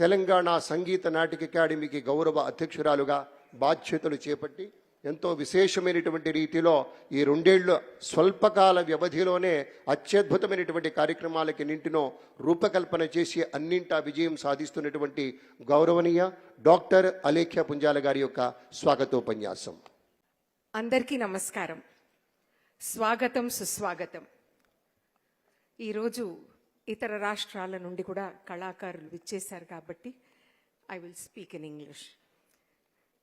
తెలంగాణ సంగీత నాటక అకాడమీకి గౌరవ అధ్యక్షురాలుగా బాధ్యతలు చేపట్టి ఎంతో విశేషమైనటువంటి రీతిలో ఈ 2 ఏళ్ల స్వల్పకాల వ్యవధిలోనే అత్యద్భుతమైనటువంటి కార్యక్రమాలకి నింటినో రూపకల్పన చేసి అన్నింటా విజయం సాధిస్తున్నటువంటి గౌరవనీయ డాక్టర్ అలేఖ్య పుంజాల గారి యొక్క స్వాగతోపన్యాసం. అందరికీ నమస్కారం. స్వాగతం, సుస్వాగతం. ఈరోజు ఇతర రాష్ట్రాల నుండి కూడా కళాకారులు విచ్చేశారు కాబట్టి I will speak in English.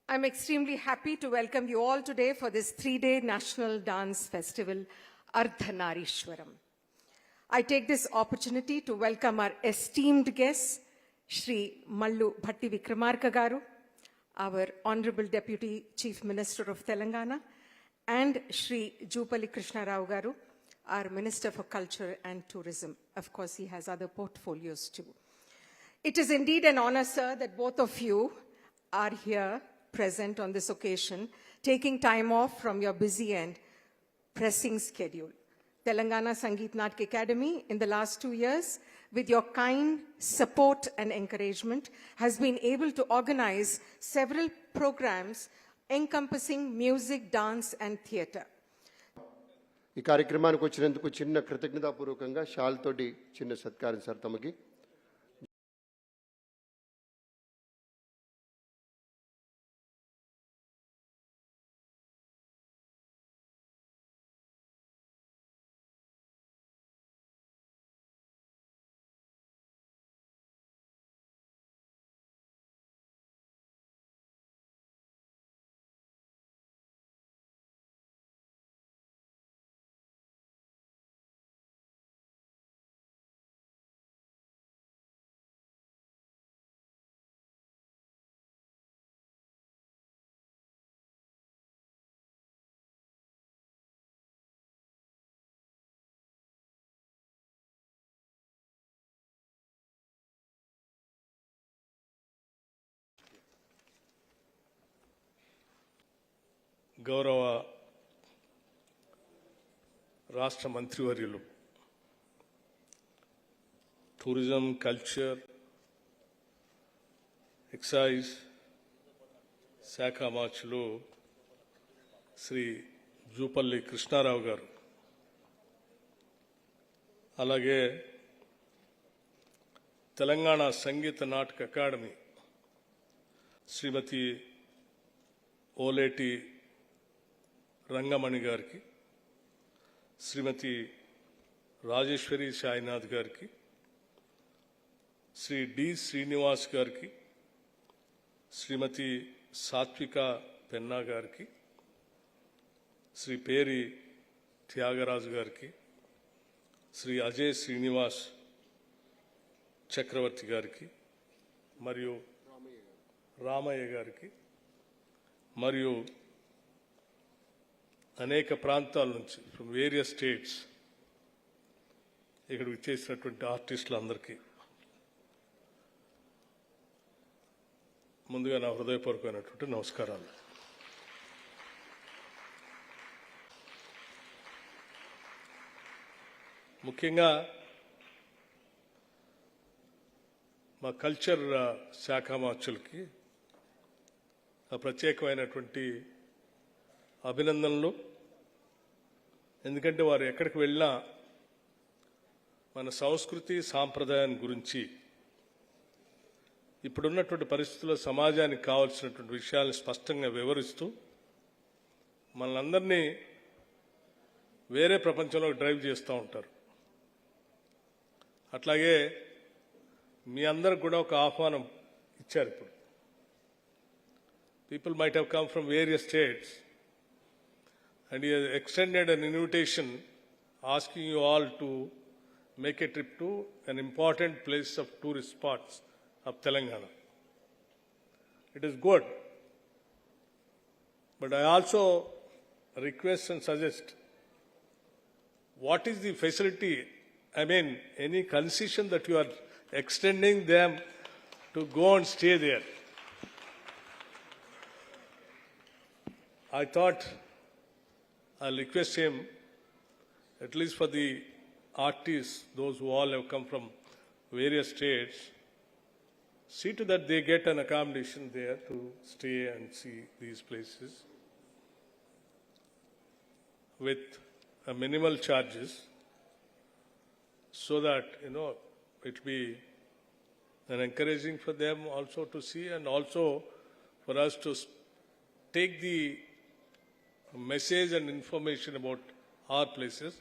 I'm extremely happy to welcome you all today for this 3-day National Dance Festival, Ardhanarishwaram. I take this opportunity to welcome our esteemed guests, Shri Mallu Bhatti Vikramarka Garu, our Honorable Deputy Chief Minister of Telangana, and Shri Jupalli Krishna Rao Garu, our Minister for Culture and Tourism. Of course, he has other portfolios too. It is indeed an honor, sir, that both of you are here present on this occasion, taking time off from your busy and pressing schedule. Telangana Sangeet Natak Academy, in the last 2 years, with your kind support and encouragement, has been able to organize several programs encompassing music, dance, and theatre. ఈ కార్యక్రమానికి వచ్చినందుకు చిన్న కృతజ్ఞతాపూర్వకంగా shawl తోటి చిన్న సత్కారం sir తమకి. గౌరవ రాష్ట్ర మంత్రివర్యులు, టూరిజం, కల్చర్, ఎక్సైజ్ శాఖ మార్చులు శ్రీ జూపల్లి కృష్ణారావు గారు, అలాగే తెలంగాణ సంగీత నాటక అకాడమీ శ్రీమతి ఓలేటి రంగమణి గారికి, శ్రీమతి రాజేశ్వరి సాయినాథ్ గారికి, శ్రీ డి శ్రీనివాస్ గారికి, శ్రీమతి సాత్విక పెన్నా గారికి, శ్రీ పేరి త్యాగరాజు గారికి, శ్రీ అజయ్ శ్రీనివాస్ చక్రవర్తి గారికి, మరియు రామయ్య గారికి, మరియు అనేక ప్రాంతాల నుంచి ఫ్రమ్ వేరియస్ స్టేట్స్ ఇక్కడికి చేసినటువంటి ఆర్టిస్టులందరికీ ముందుగా నా హృదయపూర్వకమైనటువంటి నమస్కారాలు. ముఖ్యంగా మా కల్చర్ శాఖ మార్చులకి ప్రత్యేకమైనటువంటి అభినందనలు. ఎందుకంటే వారు ఎక్కడికి వెళ్ళినా మన సంస్కృతి సాంప్రదాయాన్ని గురించి, ఇప్పుడున్నటువంటి పరిస్థితుల్లో సమాజానికి కావాల్సినటువంటి విషయాలను స్పష్టంగా వివరిస్తూ మనల్ని వేరే ప్రపంచంలోకి డ్రైవ్ చేస్తూ ఉంటారు. అట్లాగే మీ అందరికి కూడా ఒక ఆహ్వానం ఇచ్చారు. ఇప్పుడు people might have come from various states and he has extended an invitation asking you all to make a trip to an important place of tourist spots of Telangana. It is good, but I also request and suggest, what is the facility, I mean any concession that you are extending them to go and stay there. I thought I'll request him, at least for the artists, those who all have come from various states, see to that they get an accommodation there to stay and see these places with a minimal charges, so that it be an encouraging for them also to see, and also for us to take the message and information about our places